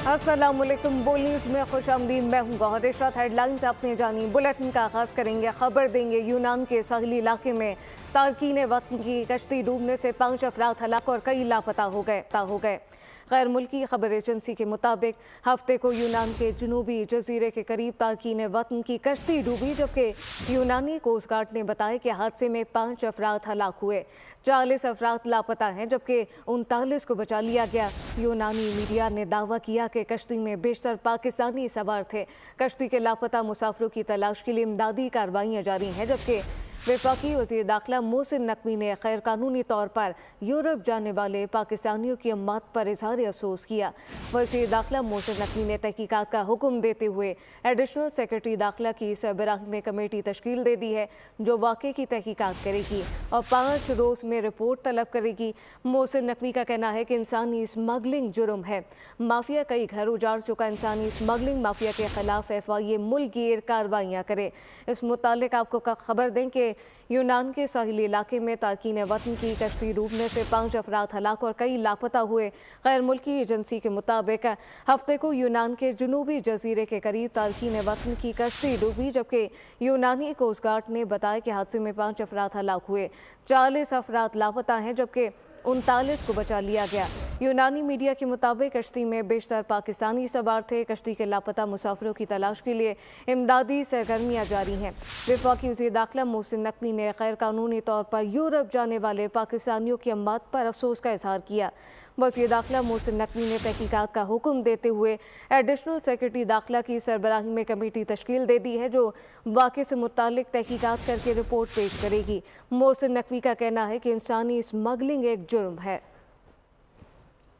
अस्सलामुअलैकुम। बोल न्यूज़ में खुशामदीद। मैं हूँ गौहर इशरत। हेडलाइंस आपने जानी। बुलेटिन का आगाज़ करेंगे। खबर देंगे यूनान के साहिली इलाके में तारकीन वतन की कश्ती डूबने से 5 अफराद हलाक और कई लापता हो गए। गैर मुल्की खबर एजेंसी के मुताबिक हफ्ते को यूनान के जनूबी जजीरे के करीब तारकीन वतन की कश्ती डूबी, जबकि यूनानी कोस्ट गार्ड ने बताया कि हादसे में 5 अफराद हलाक हुए। 40 अफराद लापता हैं, जबकि 39 को बचा लिया गया। यूनानी मीडिया ने दावा किया कि कश्ती में बेशतर पाकिस्तानी सवार थे। कश्ती के लापता मुसाफिरों की तलाश के लिए इमदादी कार्रवाइयाँ जारी हैं, जबकि वफाकी वज़ीर दाखिला मोहसिन नकवी ने गैर कानूनी तौर पर यूरोप जाने वाले पाकिस्तानियों की मौत पर इजहार अफसोस किया। वज़ीर दाखिला मोहसिन नकवी ने तहकीकात का हुक्म देते हुए एडिशनल सेक्रेटरी दाखिला की सरबराही में कमेटी तश्कील दे दी है, जो वाक़े की तहकीकात करेगी और 5 रोज़ में रिपोर्ट तलब करेगी। मोहसिन नकवी का कहना है कि इंसानी स्मगलिंग जुर्म है। माफिया कई घर उजाड़ चुका। इंसानी स्मगलिंग माफिया के खिलाफ FIA मुल्क गिर कार्रवाइयाँ करे। इस मुतालिक आपको खबर दें कि यूनान के साहिली इलाके में तारकीन वतन की कश्ती डूबने से 5 अफराद हलाक और कई लापता हुए। गैर मुल्की एजेंसी के मुताबिक हफ्ते को यूनान के जनूबी जजीरे के करीब तारकीन वतन की कश्ती डूबी, जबकि यूनानी कोस्ट गार्ड ने बताया कि हादसे में 5 अफराद हलाक हुए। 40 अफराद लापता हैं, जबकि 39 को बचा लिया गया। यूनानी मीडिया के मुताबिक कश्ती में बेशतर पाकिस्तानी सवार थे। कश्ती के लापता मुसाफिरों की तलाश के लिए इमदादी सरगर्मियाँ जारी हैं। वफाकी वज़ीर दाखिला मोहसिन नकवी ने गैर कानूनी तौर पर यूरोप जाने वाले पाकिस्तानियों की मौत पर अफसोस का इजहार किया। वज़ीर दाखिला मोहसिन नकवी ने तहकीकात का हुक्म देते हुए एडिशनल सेक्रेटरी दाखिला की सरबराही में कमेटी तश्कील दे दी है, जो वाक़े से मुतालिक तहकीकात करके रिपोर्ट पेश करेगी। मोहसिन नकवी का कहना है कि इंसानी स्मगलिंग एक जुर्म है।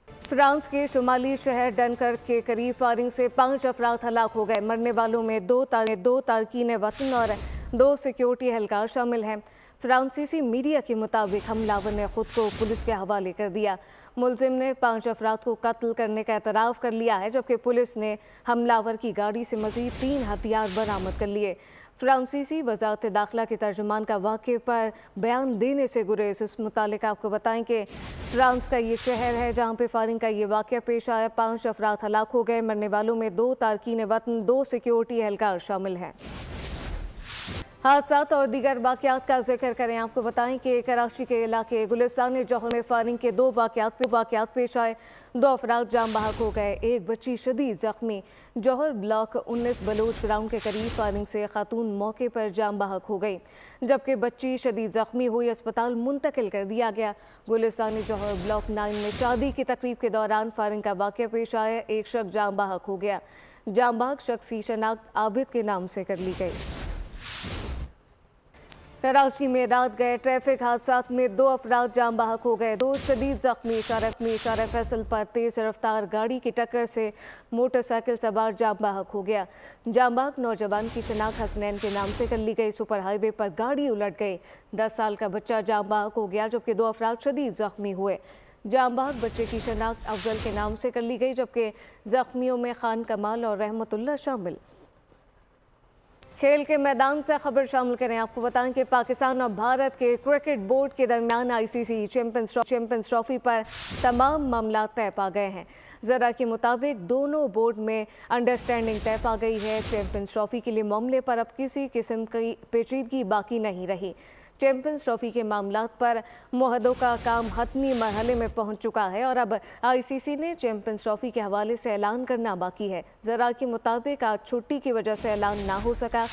फ्रांस के शुमाली शहर डनकर्क के करीब फायरिंग से 5 अफराद हलाक हो गए। मरने वालों में दो तारकीन वतन और 2 सिक्योरिटी एहलकार शामिल हैं। फ्रांसीसी मीडिया के मुताबिक हमलावर ने खुद को पुलिस के हवाले कर दिया। मुलजिम ने 5 अफराद को कत्ल करने का एतराफ़ कर लिया है, जबकि पुलिस ने हमलावर की गाड़ी से मज़ीद 3 हथियार बरामद कर लिए। फ्रांसीसी वज़ारत दाखिला के तर्जुमान का वाक़े पर बयान देने से गुरेज। इस मुतालिक आपको बताएं कि फ्रांस का ये शहर है जहाँ पे फायरिंग का ये वाक़या पेश आया। 5 अफराद हलाक हो गए। मरने वालों में 2 तारकीन वतन, 2 सिक्योरिटी एहलकार शामिल हैं। हादसात और दीगर वाक़यात का जिक्र करें। आपको बताएं कि कराची के इलाके गुलिस्तान जौहर में फायरिंग के 2 वाक़यात पेश आए। 2 अफराद जाम बहक हो गए, एक बच्ची शदीद जख्मी। जौहर ब्लॉक 19 बलोच ग्राउंड के करीब फायरिंग से खातून मौके पर जाम बहक हो गई, जबकि बच्ची शदीद जख्मी हुई अस्पताल मुंतकिल कर दिया गया। गुलिस्तान जौहर ब्लॉक 9 में शादी की तकरीब के दौरान फायरिंग का वाक़या पेश आया। एक शख्स जाम बहक हो गया। जाम बहक शख्स की शनाख्त आबिद के नाम से कर ली गई। कराची में रात गए ट्रैफिक हादसात में 2 अफराद जाम बहक हो गए, 2 शदीद जख्मी। इशारा फैसल पर तेज रफ्तार गाड़ी की टक्कर से मोटरसाइकिल सवार जाम बहक हो गया। जाम बहक नौजवान की शनाख्त हसनैन के नाम से कर ली गई। सुपर हाईवे पर गाड़ी उलट गई। 10 साल का बच्चा जाम बहक हो गया, जबकि 2 अफराद शदीद जख्मी हुए। जाम बहक बच्चे की शनाख्त अफजल के नाम से कर ली गई, जबकि जख्मियों में खान कमाल और रहमतुल्लाह शामिल। खेल के मैदान से खबर शामिल करें। आपको बताएं कि पाकिस्तान और भारत के क्रिकेट बोर्ड के दरमियान ICC चैंपियंस ट्रॉफी पर तमाम मामला तय पा गए हैं। ज़रा के मुताबिक दोनों बोर्ड में अंडरस्टैंडिंग तय पा गई है। चैंपियंस ट्रॉफी के लिए मामले पर अब किसी किस्म की पेचीदगी बाकी नहीं रही। चैंपियंस ट्रॉफी के मामलात पर मुहदों का काम हतमी मरहले में पहुंच चुका है और अब ICC ने चैंपियंस ट्रॉफी के हवाले से ऐलान करना बाकी है। ज़रा के मुताबिक आज छुट्टी की वजह से ऐलान ना हो सका।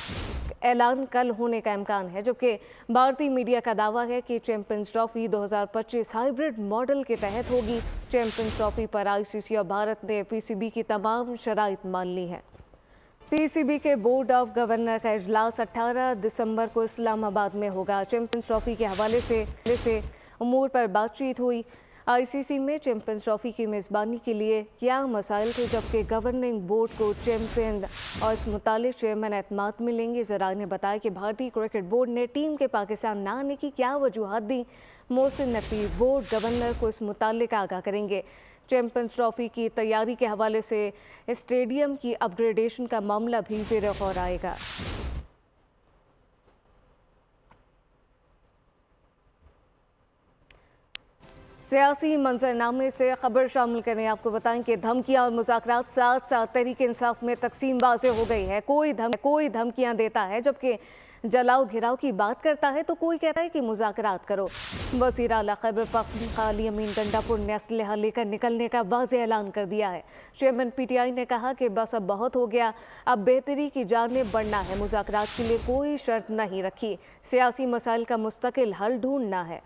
ऐलान कल होने का इम्कान है, जबकि भारतीय मीडिया का दावा है कि चैंपियंस ट्रॉफी 2025 हाइब्रिड मॉडल के तहत होगी। चैंपियंस ट्रॉफी पर ICC और भारत ने PCB की तमाम शराइत मान ली है। PCB के बोर्ड ऑफ गवर्नर का इजलास 18 दिसंबर को इस्लामाबाद में होगा। चैंपियंस ट्रॉफी के हवाले से उमूर पर बातचीत हुई। ICC में चैंपियंस ट्रॉफी की मेज़बानी के लिए क्या मसाइल थे, जबकि गवर्निंग बोर्ड को चैंपियन और इस मुतालिक चेयरमैन एतमाद मिलेंगे। ज़रा ने बताया कि भारतीय क्रिकेट बोर्ड ने टीम के पाकिस्तान न आने की क्या वजूहत दी। मोहसिन नकवी बोर्ड गवर्नर को इस मुतालिक आगाह करेंगे। चैंपियंस ट्रॉफी की तैयारी के हवाले से स्टेडियम की अपग्रेडेशन का मामला भी ज़ेर गौर आएगा। सियासी मंजरनामे से खबर शामिल करें। आपको बताएं कि धमकियां और मुज़ाकरात साथ साथ तहरीक इंसाफ में तकसीम वाज़े हो गई है। कोई धमकियां देता है जबकि जलाओ घिराव की बात करता है तो कोई कहता है कि मुज़ाकरात करो। वज़ीर आला खैबर पख्तूनख्वा अली अमीन गंडापुर ने असलहा लेकर निकलने का वाज़ेह ऐलान कर दिया है। चेयरमैन PTI ने कहा कि बस अब बहुत हो गया, अब बेहतरी की जानिब बढ़ना है। मुज़ाकरात के लिए कोई शर्त नहीं रखी, सियासी मसाइल का मुस्तकिल हल ढूंढना है।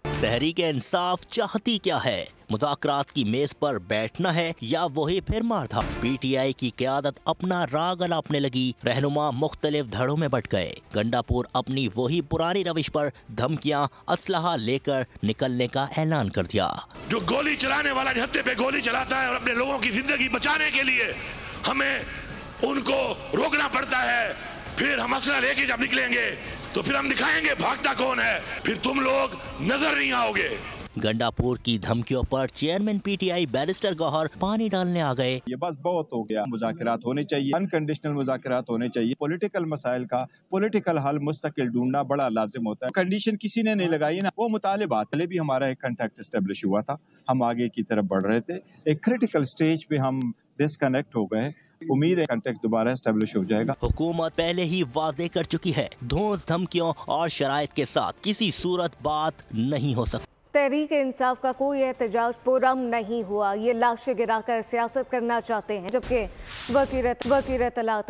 तहरीक इंसाफ चाहती क्या है? मुज़ाकरात की मेज पर बैठना है या वही फिर मारधाड़? PTI की क़यादत अपना राग अलापने लगी। रहनुमा मुख्तलिफ धड़ों में बट गए। गंडापुर अपनी वही पुरानी रविश पर धमकियां असलहा लेकर निकलने का ऐलान कर दिया। जो गोली चलाने वाला निहत्थे पे गोली चलाता है और अपने लोगों की जिंदगी बचाने के लिए हमें उनको रोकना पड़ता है, फिर हम असला लेके जब निकलेंगे तो फिर हम दिखाएंगे भागता कौन है, फिर तुम लोग नजर नहीं आओगे। गंडापुर की धमकियों पर चेयरमैन PTI बैरिस्टर गौहर पानी डालने आ गए। ये बस बहुत हो गया, मुज़ाकरात होने चाहिए, अनकंडीशनल मुज़ाकरात होने चाहिए। पॉलिटिकल मसाइल का पॉलिटिकल हल मुस्तकिल ढूंढना बड़ा लाजिम होता है। कंडीशन किसी ने नहीं लगाई ना, वो मुतालिबात पहले भी हमारा एक कंटेक्ट एस्टेब्लिश हुआ था, हम आगे की तरफ बढ़ रहे थे। एक क्रिटिकल स्टेज पे हम डिस्कनेक्ट हो गए, उम्मीद है कंटेक्ट दोबारा एस्टेब्लिश हो जाएगा। हुकूमत पहले ही वादे कर चुकी है, धौंस धमकियों और शराइत के साथ किसी सूरत बात नहीं हो सकती। तहरीक इंसाफ का कोई एहतजाज पुरअम नहीं हुआ, ये लाशें गिराकर सियासत करना चाहते हैं। जबकि वज़ीर इत्तलात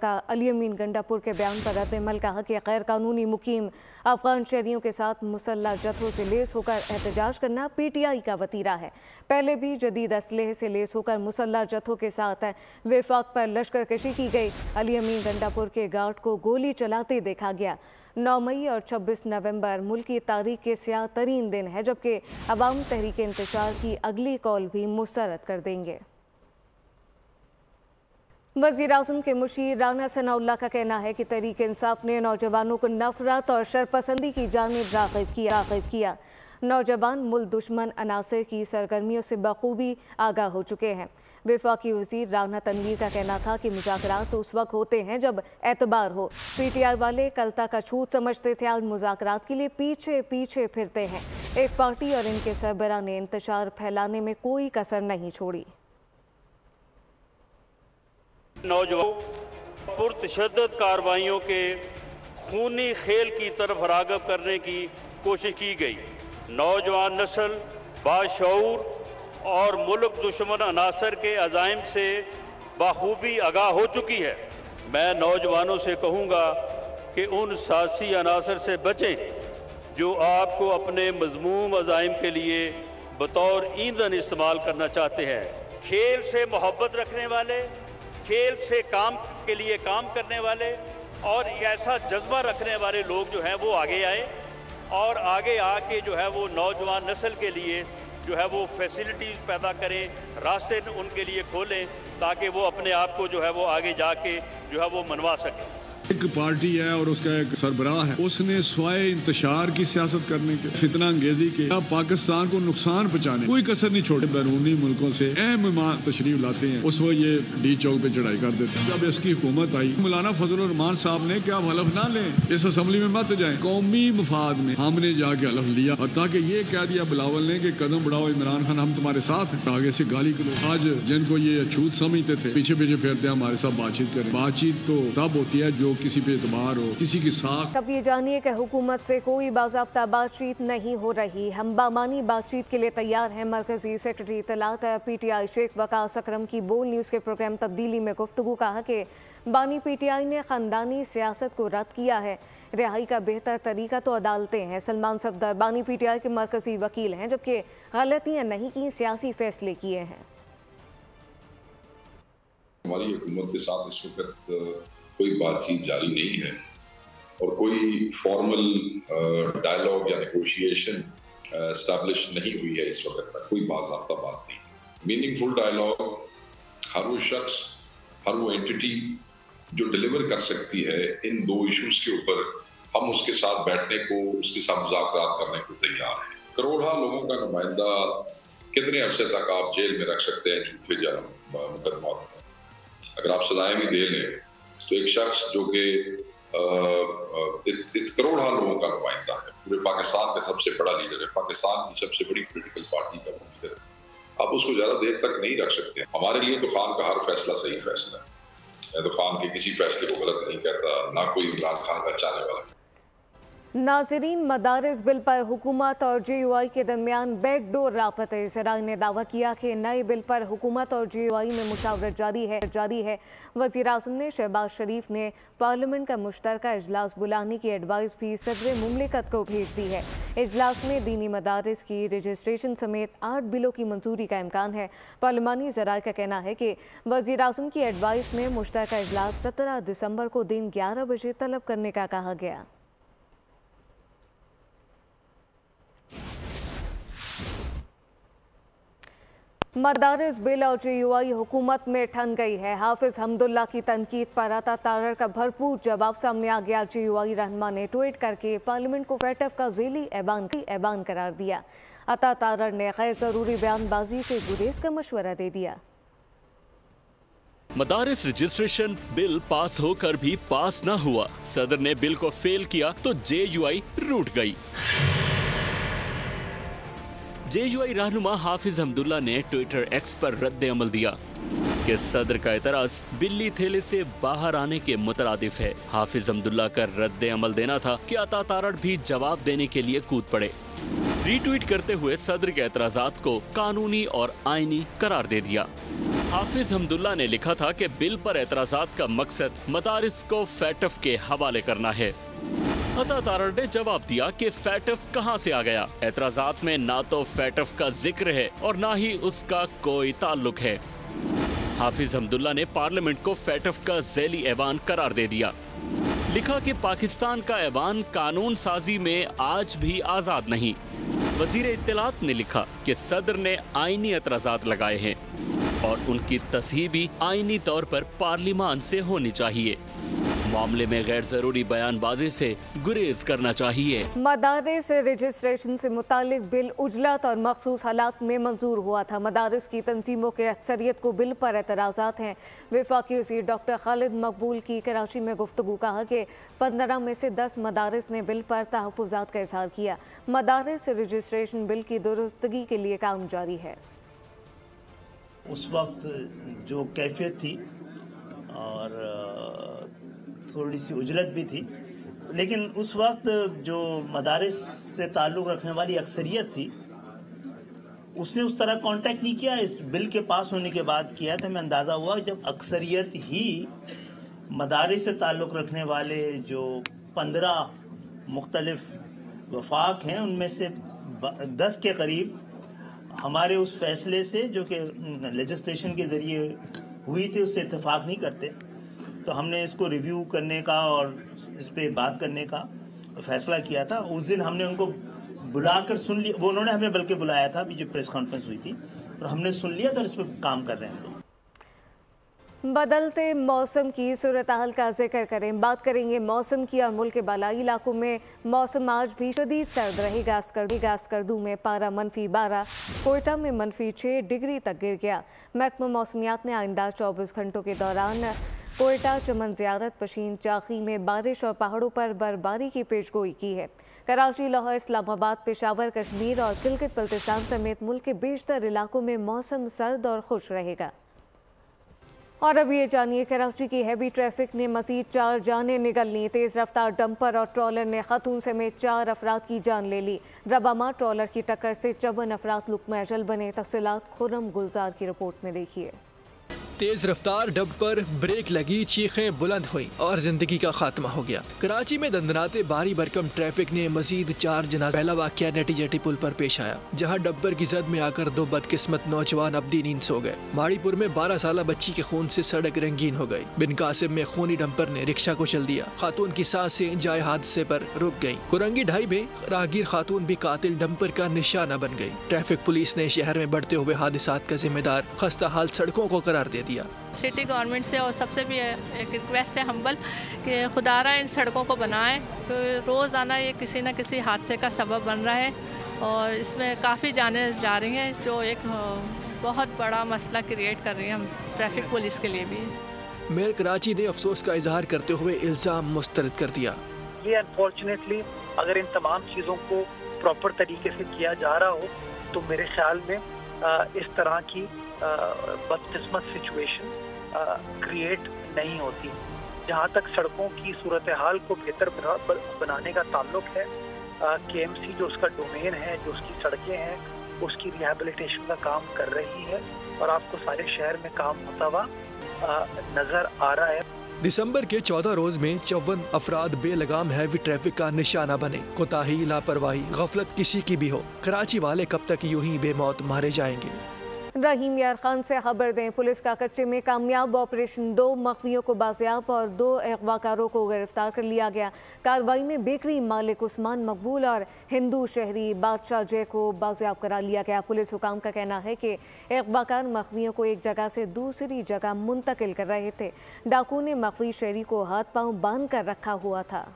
का अली अमीन गंडापुर के बयान पर रद्द-ए-अमल कहा कि गैर कानूनी मुकीम अफगान शहरियों के साथ मुसल्लह जत्थों से लेस होकर एहतजाज करना PTI का वतीरा है। पहले भी जदीद असलहे से लेस होकर मुसल्लह जत्थों के साथ वफाक पर लश्कर कशी की गई। अली अमीन गंडापुर के गार्ड को गोली चलाते देखा गया। 9 मई और 26 नवंबर मुल्क की तारीख के स्याह तरीन दिन है, जबकि अवाम तहरीक इंतशार की अगली कॉल भी मुस्तरद कर देंगे। वज़ीर आज़म के मुशीर राना सनाउल्लाह का कहना है कि तहरीक इंसाफ ने नौजवानों को नफरत और शरपसंदी की जानिब राग़िब किया। नौजवान मुल्क दुश्मन अनासर की सरगर्मियों से बखूबी आगाह हो चुके हैं। वफाकी वज़ीर राना तनवीर का कहना था कि मुज़ाकरात उस वक्त होते हैं जब एतबार हो। PTI वाले कलता का छूत समझते थे, आज मुज़ाकरात के लिए पीछे फिरते हैं। एक पार्टी और इनके सरबराह ने इंतशार फैलाने में कोई कसर नहीं छोड़ी। नौजवान पुरतशद्दद कार्रवाइयों के खूनी खेल की तरफ राग़िब करने की कोशिश की गई। नौजवान नस्ल बाशऊर और मुल्क दुश्मन अनासर के अज़ाइम से बखूबी आगाह हो चुकी है। मैं नौजवानों से कहूँगा कि उन सासी अनासर से बचें जो आपको अपने मज़मूम अज़ाइम के लिए बतौर ईंधन इस्तेमाल करना चाहते हैं। खेल से मोहब्बत रखने वाले, खेल से काम के लिए काम करने वाले और ऐसा जज्बा रखने वाले लोग जो हैं वो आगे आए और आगे आके जो है वो नौजवान नस्ल के लिए जो है वो फैसिलिटीज़ पैदा करें, रास्ते उनके लिए खोलें ताकि वो अपने आप को जो है वो आगे जाके जो है वो मनवा सकें। एक पार्टी है और उसका एक सरबराह है, उसने स्वाय इंतशार की सियासत करने के, फितना अंगेजी के, पाकिस्तान को नुकसान पहुंचाने कोई कसर नहीं छोड़े। बैरूनी मुल्कों से अहम मेहमान तशरीफ लाते हैं, उस वक्त ये डी चौक पे चढ़ाई कर देते हैं। जब इसकी हुकूमत आई, मौलाना फजलुर रहमान साहब ने क्या हलफ ना लें, इस असम्बली में मत जाए, कौमी मफाद में हमने जाके हलफ लिया और ताकि ये कह दिया बिलावल ने कि कदम बढ़ाओ इमरान खान, हम तुम्हारे साथ हैं। आगे से गाली करो। आज जिनको ये छूत समझते थे पीछे फिरते हमारे साथ बातचीत करें। बातचीत तो तब होती है जो किसी पे एतबार हो, किसी की साख। अब ये जानिए कि हुकूमत से कोई बाज़ाब्ता बातचीत नहीं हो रही, हम बामानी बातचीत के लिए तैयार हैं। मरकजी सेक्रेटरी इत्तलात PTI शेख वकास अकरम की बोल न्यूज़ के प्रोग्राम तब्दीली में गुफ्तगू कहा कि बानी PTI ने ख़ानदानी सियासत को रद्द किया है। रिहाई का बेहतर तरीका तो अदालतें हैं। सलमान सफदर बानी PTI के मरकजी वकील हैं, जबकि गलतियाँ नहीं की, सियासी फैसले किए हैं। हमारी हुकूमत के साथ इस वक्त कोई बातचीत जारी नहीं है और कोई फॉर्मल डायलॉग या नेगोशिएशन एस्टैब्लिश नहीं हुई है इस वक्त तक, कोई बाज़ाब्ता बात नहीं। मीनिंगफुल डायलॉग हर वो शख्स, हर वो एंटिटी जो डिलीवर कर सकती है इन दो इश्यूज के ऊपर, हम उसके साथ बैठने को, उसके साथ मुज़ाकरात करने को तैयार हैं। करोड़ों लोगों का नुमाइंदा कितने अरसे तक आप जेल में रख सकते हैं झूठे मुकदमा में? अगर आप सजाएं भी दे लें तो एक शख्स जो कि एक करोड़ लोगों का नुमाइंदा है, पूरे पाकिस्तान का सबसे बड़ा लीडर है, पाकिस्तान की सबसे बड़ी पॉलिटिकल पार्टी का लीडर है। आप उसको ज्यादा देर तक नहीं रख सकते। हमारे लिए तो खान का हर फैसला सही फैसला है। मैं तो खान के किसी फैसले को गलत नहीं कहता, ना कोई इमरान खान का चाहने वाला। नाज़रीन, मदारिस बिल पर हुकूमत और JUI के दरमियान बैकडोर राबते। सराय ने दावा किया कि नए बिल पर हुकूमत और JUI में मुशावरत जारी है। वज़ीर आज़म ने शहबाज शरीफ ने पार्लियामेंट का मुश्तरका इजलास बुलाने की एडवाइस भी सदर मुमलिकत को भेज दी है। इजलास में दीनी मदारिस की रजिस्ट्रेशन समेत 8 बिलों की मंजूरी का इम्कान है। पार्लिमानी ज़राए का कहना है कि वज़ीर आज़म की एडवाइस में मुश्तरका इजलास 17 दिसंबर को दिन 11 बजे तलब करने का कहा गया। मदारिस बिल और JUI हुकूमत में ठन गई है। हाफिज हमदुल्ला की तनकीद पर अता तारड़ का भरपूर जवाब सामने आ गया। JUI रहनुमा ने ट्वीट करके पार्लियामेंट को फैटफ का ज़ेली ऐवान करार दिया। अता तारड़ ने गैर ज़रूरी बयानबाजी से गुरेज का मशवरा दे दिया। मदारिस रजिस्ट्रेशन बिल पास होकर भी पास न हुआ। सदर ने बिल को फेल किया तो JUI रूठ गई। JUI रहनुमा हाफिज हमदुल्ला ने ट्विटर X पर रद्द अमल दिया कि सदर का एतराज बिल्ली थैले से बाहर आने के मुतरादिफ है। हाफिज हमदुल्ला का रद्द अमल देना था कि अता तारड़ भी जवाब देने के लिए कूद पड़े। रीट्वीट करते हुए सदर के एतराजात को कानूनी और आईनी करार दे दिया। हाफिज हमदुल्ला ने लिखा था कि बिल पर एतराजात का मकसद मदारिस को फैटफ के हवाले करना है। अता तारड़ ने जवाब दिया कि फैटफ कहां से आ गया। एतराजात में ना तो फैटफ का जिक्र है और ना ही उसका कोई ताल्लुक है। हाफिज हमदुल्ला ने पार्लियामेंट को फैटफ का ज़ेली ऐवान करार दे दिया। लिखा कि पाकिस्तान का ऐवान कानून साजी में आज भी आज़ाद नहीं। वज़ीर इत्तलात ने लिखा कि सदर ने आईनी एतराजात लगाए हैं और उनकी तस्हीह भी आईनी तौर पर पार्लिमान से होनी चाहिए। मामले में गैर जरूरी बयानबाजी से गुरेज करना चाहिए। मदारिस रजिस्ट्रेशन से मुतालिक बिल उजलत और मखसूस हालात में मंजूर हुआ था। मदारिस की तंजीमों के अक्सरियत को बिल पर एतराज़ात हैं। वफाकी वज़ीर डॉक्टर खालिद मकबूल की कराची में गुफ्तगू कहा कि 15 में से 10 मदारिस ने बिल पर तहफ़्फ़ुज़ात का इज़हार किया। मदारिस रजिस्ट्रेशन बिल की दुरुस्तगी के लिए काम जारी है। उस वक्त जो कैफियत थी और थोड़ी सी उजलत भी थी, लेकिन उस वक्त जो मदारिस से ताल्लुक़ रखने वाली अक्सरियत थी उसने उस तरह कांटेक्ट नहीं किया। इस बिल के पास होने के बाद किया तो हमें अंदाज़ा हुआ जब अक्सरियत ही मदारिस से ताल्लुक़ रखने वाले जो 15 मुख्तलिफ वफाक हैं उनमें से 10 के करीब हमारे उस फैसले से जो कि लेजिस्लेशन के ज़रिए हुई थी उससे इत्तेफाक नहीं करते। तो हमने इसको रिव्यू करने का और इस पे बात करने का फैसला किया था। उस दिन हमने उनको बुलाकर सुन लिया, वो उन्होंने हमें बल्कि बुलाया था, अभी जो प्रेस कॉन्फ्रेंस हुई थी, और हमने सुन लिया तो इस पर काम कर रहे हैं हम लोग। बदलते मौसम की सूरत हाल का जिक्र करें, बात करेंगे मौसम की। और मुल्क के बालाई इलाकों में मौसम आज भी शदीद सर्द रहेगा। स्कर्दू में पारा -12, कोयटा में -6 डिग्री तक गिर गया। महकमा मौसमियात ने आइंदा 24 घंटों के दौरान कोयटा, चमन ज़ियारत, पशीन, चाखी में बारिश और पहाड़ों पर बर्फबारी की पेशगोई की है। कराची, लाहौर, इस्लामाबाद, पेशावर, कश्मीर और गिलगित बल्तिस्तान समेत मुल्क के बेशतर इलाकों में मौसम सर्द और खुश रहेगा। और अब ये जानिए, कराची की हैवी ट्रैफिक ने मज़ीद 4 जानें निगल ली। तेज़ रफ्तार डंपर और ट्रॉलर ने खातून समेत 4 अफराद की जान ले ली। रबामा ट्रॉलर की टक्कर से 54 अफराद लुक़मा अजल बने। तफसीलात खुर्रम गुलजार की रिपोर्ट में देखिए। तेज रफ्तार डंप पर ब्रेक लगी, चीखें बुलंद हुई और जिंदगी का खात्मा हो गया। कराची में दंदनाते भारी भरकम ट्रैफिक ने मजीद 4 जनाज़े। पहला वाक़या नेटी जेटी पुल पर पेश आया, जहां डंपर की जद में आकर 2 बदकिस्मत नौजवान अब्दी नींद सो गए। माड़ीपुर में 12 साल बच्ची के खून से सड़क रंगीन हो गई। बिन कासिम में खूनी डंपर ने रिक्शा को चल दिया। खातून की सांसें जाए हादसे पर रुक गयी। कुरंगी ढाई में राहगीर खातून भी कातिल डंपर का निशाना बन गयी। ट्रैफिक पुलिस ने शहर में बढ़ते हुए हादसात का जिम्मेदार खस्ता हाल सड़कों को करार दे दिया। सिटी गवर्नमेंट से और सबसे भी एक रिक्वेस्ट है हम्बल कि खुदारा इन सड़कों को बनाएं। तो रोज़ाना ये किसी न किसी हादसे का सबब बन रहा है और इसमें काफ़ी जाने जा रही हैं, जो एक बहुत बड़ा मसला क्रिएट कर रही है हम ट्रैफिक पुलिस के लिए भी। मेयर कराची ने अफसोस का इजहार करते हुए इल्जाम मुस्तरद कर दिया। ये अनफॉर्चुनेटली अगर इन तमाम चीज़ों को प्रॉपर तरीके से किया जा रहा हो तो मेरे ख्याल में इस तरह की बदकिस्मत सिचुएशन क्रिएट नहीं होती। जहाँ तक सड़कों की सूरत हाल को बेहतर बनाने का ताल्लुक है, KMC जो उसका डोमेन है, जो उसकी सड़कें हैं, उसकी रिहैबिलिटेशन का काम कर रही है और आपको सारे शहर में काम होता हुआ नजर आ रहा है। दिसंबर के 14 रोज में 54 अफराद बेलगाम हैवी ट्रैफिक का निशाना बने। कोताही, लापरवाही, गफलत किसी की भी हो, कराची वाले कब तक यूं ही बेमौत मारे जाएंगे। रहीम यार खान से खबर दें, पुलिस का कच्चे में कामयाब ऑपरेशन, 2 मखफियों को बाजियाब और 2 अगवाकारों को गिरफ्तार कर लिया गया। कार्रवाई में बेकरी मालिक उस्मान मकबूल और हिंदू शहरी बादशाह जय को बाजियाब करा लिया गया। पुलिस हुकाम का कहना है कि अगवाकार मखफियों को एक जगह से दूसरी जगह मुंतकिल कर रहे थे। डाकू ने मखफी शहरी को हाथ पांव बांध कर रखा हुआ था।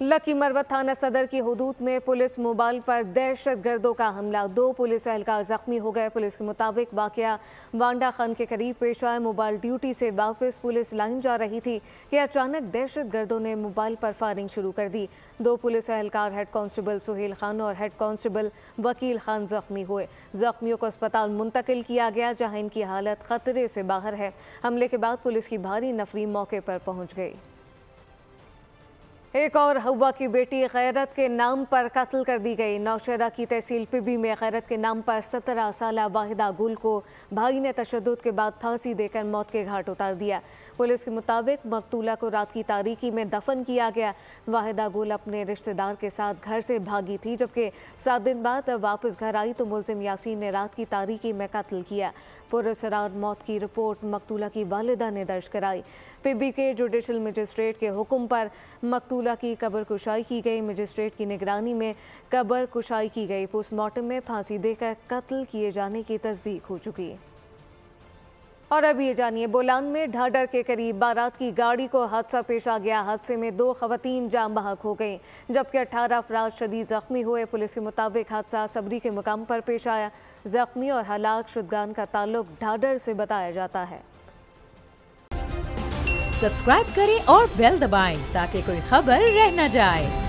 लकी मरवत थाना सदर की हुदूद में पुलिस मोबाइल पर दहशतगर्दों का हमला, 2 पुलिस एहलकार जख्मी हो गए। पुलिस के मुताबिक वाकया वांडा खान के करीब पेश आया। मोबाइल ड्यूटी से वापस पुलिस लाइन जा रही थी कि अचानक दहशतगर्दों ने मोबाइल पर फायरिंग शुरू कर दी। 2 पुलिस एहलकार हेड कांस्टेबल सुहेल खान और हेड कांस्टेबल वकील खान जख्मी हुए। जख्मियों को अस्पताल मुंतकिल किया गया, जहां इनकी हालत खतरे से बाहर है। हमले के बाद पुलिस की भारी नफरी मौके पर पहुंच गई। एक और हवा की बेटी गैरत के नाम पर कत्ल कर दी गई। नौशहरा की तहसील पिबी में गैरत के नाम पर 17 साला वाहिदा गुल को भाई ने तशद्दुद के बाद फांसी देकर मौत के घाट उतार दिया। पुलिस के मुताबिक मकतूला को रात की तारीकी में दफन किया गया। वाहिदा गुल अपने रिश्तेदार के साथ घर से भागी थी, जबकि 7 दिन बाद वापस घर आई तो मुलजिम यासीन ने रात की तारीकी में कत्ल किया। पुरअसरार मौत की रिपोर्ट मकतूला की वालिदा ने दर्ज कराई। पिबी के जुडिशल मजिस्ट्रेट के हुक्म पर मकतूला की कब्र कुशाई की गई। मजिस्ट्रेट की निगरानी में कब्र कुशाई की गई। पोस्टमार्टम में फांसी देकर कत्ल किए जाने की तस्दीक हो चुकी है। और अब ये जानिए, बोलान में ढाडर के करीब बारात की गाड़ी को हादसा पेश आ गया। हादसे में 2 खवातीन जाम बहक हो गईं, जबकि 18 अफराद शदीद जख्मी हुए। पुलिस के मुताबिक हादसा सबरी के मुकाम पर पेश आया। जख्मी और हलाक शुदगान का ताल्लुक ढाडर से बताया जाता है। सब्सक्राइब करें और बेल दबाएं ताकि कोई खबर रह न जाए।